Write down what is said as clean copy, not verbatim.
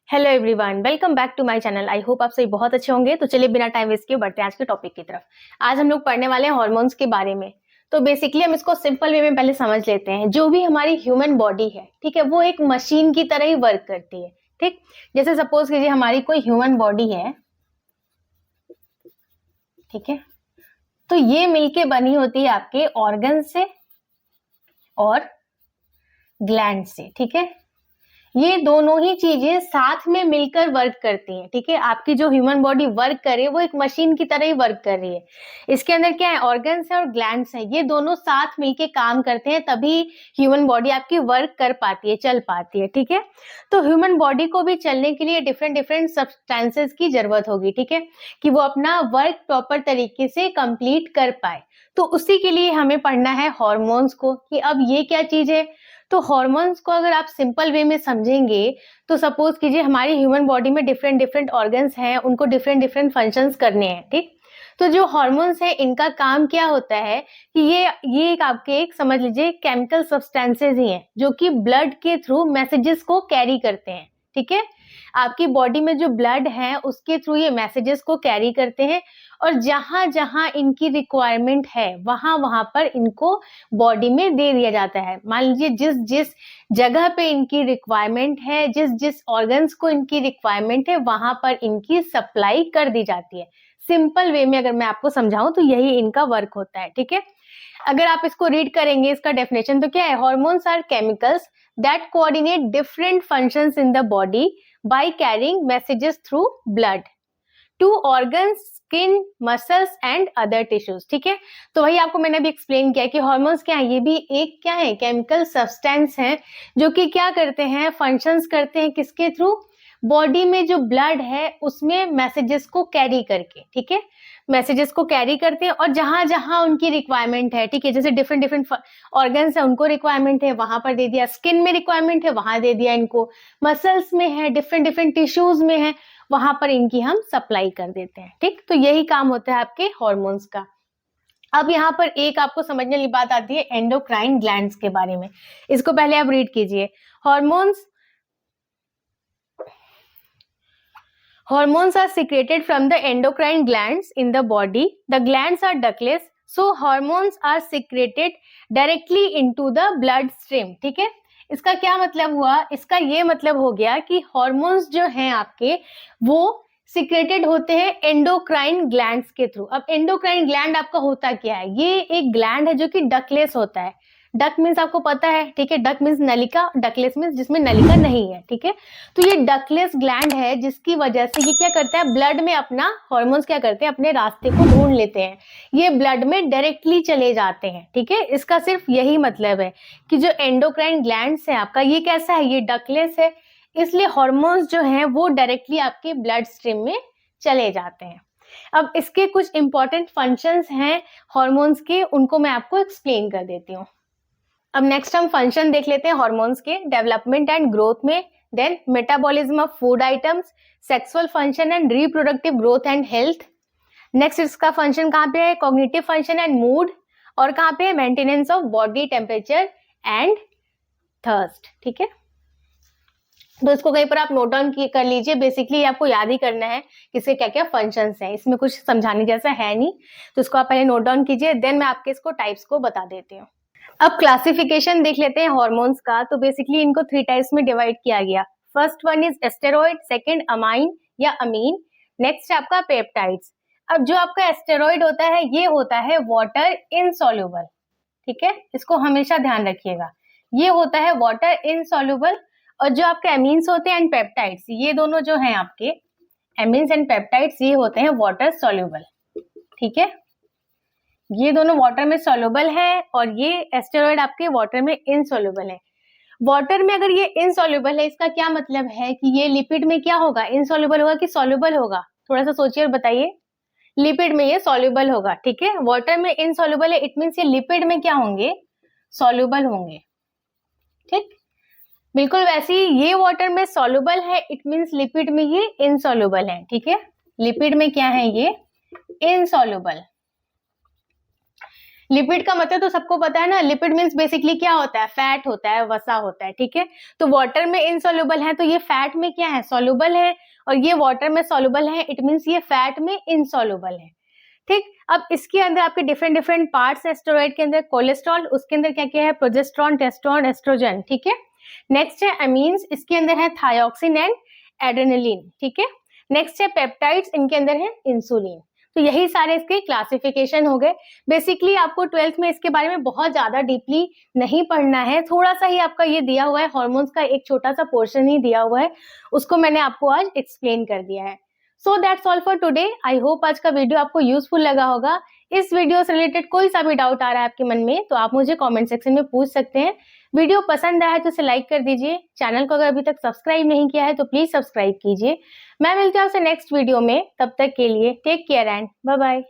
Hello everyone, welcome back to my channel. I hope आप सभी बहुत अच्छे होंगे। तो चलिए बिना टाइम वेस्ट किए बढ़ते हैं आज के टॉपिक की तरफ। आज हम लोग पढ़ने वाले हैं हॉर्मोन्स के बारे में। तो बेसिकली हम इसको सिंपल वे में पहले समझ लेते हैं। जो भी हमारी ह्यूमन बॉडी है, ठीक है, वो एक मशीन की तरह ही वर्क करती है। ठीक, जैसे सपोज कीजिए हमारी कोई ह्यूमन बॉडी है, ठीक है, तो ये मिलके बनी होती है आपके ऑर्गन से और ग्लैंड से। ठीक है, ये दोनों ही चीजें साथ में मिलकर वर्क करती हैं। ठीक है, आपकी जो ह्यूमन बॉडी वर्क कर रही है वो एक मशीन की तरह ही वर्क कर रही है। इसके अंदर क्या है, ऑर्गन्स है और ग्लैंड्स है, ये दोनों साथ मिलके काम करते हैं, तभी ह्यूमन बॉडी आपकी वर्क कर पाती है, चल पाती है। ठीक है, तो ह्यूमन बॉडी को भी चलने के लिए डिफरेंट डिफरेंट सब्सटेंसेस की जरूरत होगी। ठीक है, कि वो अपना वर्क प्रॉपर तरीके से कंप्लीट कर पाए। तो उसी के लिए हमें पढ़ना है हॉर्मोन्स को, कि अब ये क्या चीज है। तो हॉर्मोन्स को अगर आप सिंपल वे में समझेंगे तो सपोज कीजिए हमारी ह्यूमन बॉडी में डिफरेंट डिफरेंट ऑर्गन्स हैं, उनको डिफरेंट डिफरेंट फंक्शंस करने हैं। ठीक, तो जो हॉर्मोन्स है इनका काम क्या होता है कि ये एक आपके एक समझ लीजिए केमिकल सब्सटेंसेस ही हैं जो कि ब्लड के थ्रू मैसेजेस को कैरी करते हैं। ठीक है, आपकी बॉडी में जो ब्लड है उसके थ्रू ये मैसेजेस को कैरी करते हैं, और जहां जहां इनकी रिक्वायरमेंट है वहां वहां पर इनको बॉडी में दे दिया जाता है। मान लीजिए जिस जिस जगह पे इनकी रिक्वायरमेंट है, जिस जिस ऑर्गन्स को इनकी रिक्वायरमेंट है, वहां पर इनकी सप्लाई कर दी जाती है। सिंपल वे में अगर मैं आपको समझाऊं तो यही इनका वर्क होता है। ठीक है, अगर आप इसको रीड करेंगे इसका डेफिनेशन तो क्या है, hormones are chemicals that coordinate different functions in the body by carrying messages through blood to organs, skin, muscles and other tissues. ठीक है, तो वही आपको मैंने भी एक्सप्लेन किया कि हॉर्मोन्स क्या है, ये भी एक क्या है, केमिकल सब्सटेंस है जो कि क्या करते हैं, फंक्शंस करते हैं किसके थ्रू, बॉडी में जो ब्लड है उसमें मैसेजेस को कैरी करके। ठीक है, मैसेजेस को कैरी करते हैं और जहां जहां उनकी रिक्वायरमेंट है, ठीक है, जैसे डिफरेंट डिफरेंट ऑर्गन्स है उनको रिक्वायरमेंट है वहां पर दे दिया, स्किन में रिक्वायरमेंट है वहां दे दिया इनको, मसल्स में है, डिफरेंट डिफरेंट टिश्यूज में है, वहां पर इनकी हम सप्लाई कर देते हैं। ठीक, तो यही काम होता है आपके हॉर्मोन्स का। अब यहाँ पर एक आपको समझने वाली बात आती है एंडोक्राइन ग्लैंड्स के बारे में। इसको पहले आप रीड कीजिए। Hormones are secreted from the endocrine glands in the body. The glands are ductless, so hormones are secreted directly into the bloodstream. ठीक है, इसका क्या मतलब हुआ, इसका ये मतलब हो गया कि हॉर्मोन्स जो हैं आपके वो सिक्रेटेड होते हैं एंडोक्राइन ग्लैंड्स के थ्रू। अब एंडोक्राइन ग्लैंड आपका होता क्या है, ये एक ग्लैंड है जो कि डकलेस होता है। डक मीन्स आपको पता है, ठीक है, डक मीन्स नलिका, डकलेस मीन्स जिसमें नलिका नहीं है। ठीक है, तो ये डकलेस ग्लैंड है जिसकी वजह से ये क्या करता है, ब्लड में अपना हॉर्मोन्स क्या करते हैं, अपने रास्ते को ढूंढ लेते हैं, ये ब्लड में डायरेक्टली चले जाते हैं। ठीक है, इसका सिर्फ यही मतलब है कि जो एंडोक्राइन ग्लैंड्स है आपका, ये कैसा है, ये डकलेस है, इसलिए हॉर्मोन्स जो हैं वो डायरेक्टली आपके ब्लड स्ट्रीम में चले जाते हैं। अब इसके कुछ इंपॉर्टेंट फंक्शंस हैं हॉर्मोन्स के, उनको मैं आपको एक्सप्लेन कर देती हूँ। अब नेक्स्ट हम फंक्शन देख लेते हैं हॉर्मोन्स के, डेवलपमेंट एंड ग्रोथ में, then metabolism of food items, sexual function and reproductive growth and health. Next इसका फंक्शन कहाँ पे है, कॉग्निटिव फंक्शन एंड मूड, और कहाँ पे है, maintenance of body temperature and thirst. ठीक है, तो इसको कहीं पर आप नोट डाउन कर लीजिए। बेसिकली आपको याद ही करना है कि इसके क्या क्या फंक्शंस हैं, इसमें कुछ समझाने जैसा है नहीं, तो इसको आप पहले नोट डाउन कीजिए, देन मैं आपके इसको टाइप्स को बता देती हूँ। अब क्लासिफिकेशन देख लेते हैं हॉर्मोन्स का। तो बेसिकली इनको 3 टाइप्स में डिवाइड किया गया। First one is asteroid, second amine या अमीन, नेक्स्ट आपका पेप्टाइड्स। अब जो आपका एस्टेरॉइड होता है ये होता है वाटर इनसॉल्युबल। ठीक है, इसको हमेशा ध्यान रखिएगा, ये होता है वाटर इनसॉल्युबल। और जो आपके एमीन्स होते हैं एंड पेप्टाइड्स, ये दोनों जो हैं आपके एमीन्स एंड पेप्टाइड्स, ये होते हैं वाटर सॉल्युबल। ठीक है, ये दोनों वाटर में सॉल्युबल है और ये एस्टेरॉइड आपके वाटर में इनसॉल्युबल है। वाटर में अगर ये इनसॉल्युबल है, इसका क्या मतलब है कि ये लिपिड में क्या होगा, इनसॉल्युबल होगा कि सॉल्युबल होगा, थोड़ा सा सोचिए और बताइए। लिपिड में ये सॉल्युबल होगा। ठीक है, वाटर में इनसॉल्युबल है, इट मीन्स ये लिपिड में क्या होंगे, सॉल्युबल होंगे। ठीक, बिल्कुल वैसे ही ये वाटर में सॉल्युबल है, इट मीन्स लिपिड में ये इनसॉल्युबल है। ठीक है, लिपिड में क्या है, ये इनसॉल्युबल। लिपिड का मतलब तो सबको पता है ना, लिपिड मीन्स बेसिकली क्या होता है, फैट होता है, वसा होता है, ठीक है। तो वाटर में इनसॉल्युबल है, तो ये फैट में क्या है, सॉल्युबल है, और ये वाटर में सॉल्युबल है, इट मीन्स ये फैट में इनसॉल्युबल है, ठीक। अब इसके अंदर आपके डिफरेंट डिफरेंट पार्ट्स है स्टेरॉइड के अंदर, कोलेस्ट्रॉल, उसके अंदर क्या क्या है, प्रोजेस्टेरॉन, टेस्टोस्टेरोन, एस्ट्रोजन, ठीक है। नेक्स्ट है अमीन्स, इसके अंदर है थायोक्सिन एंड एड्रेनलिन, ठीक है। नेक्स्ट है पेप्टाइड्स, इनके अंदर है इंसुलिन। तो यही सारे इसके क्लासिफिकेशन हो गए। बेसिकली आपको 12th में इसके बारे में बहुत ज्यादा डीपली नहीं पढ़ना है, थोड़ा सा ही आपका ये दिया हुआ है, हॉर्मोन्स का एक छोटा सा पोर्शन ही दिया हुआ है, उसको मैंने आपको आज एक्सप्लेन कर दिया है। So that's all for today. I hope आज का वीडियो आपको यूजफुल लगा होगा। इस वीडियो से रिलेटेड कोई सा भी डाउट आ रहा है आपके मन में तो आप मुझे कमेंट सेक्शन में पूछ सकते हैं। वीडियो पसंद आया है तो इसे लाइक कर दीजिए, चैनल को अगर अभी तक सब्सक्राइब नहीं किया है तो प्लीज सब्सक्राइब कीजिए। मैं मिलती हूँ आपसे नेक्स्ट वीडियो में, तब तक के लिए take care and bye bye.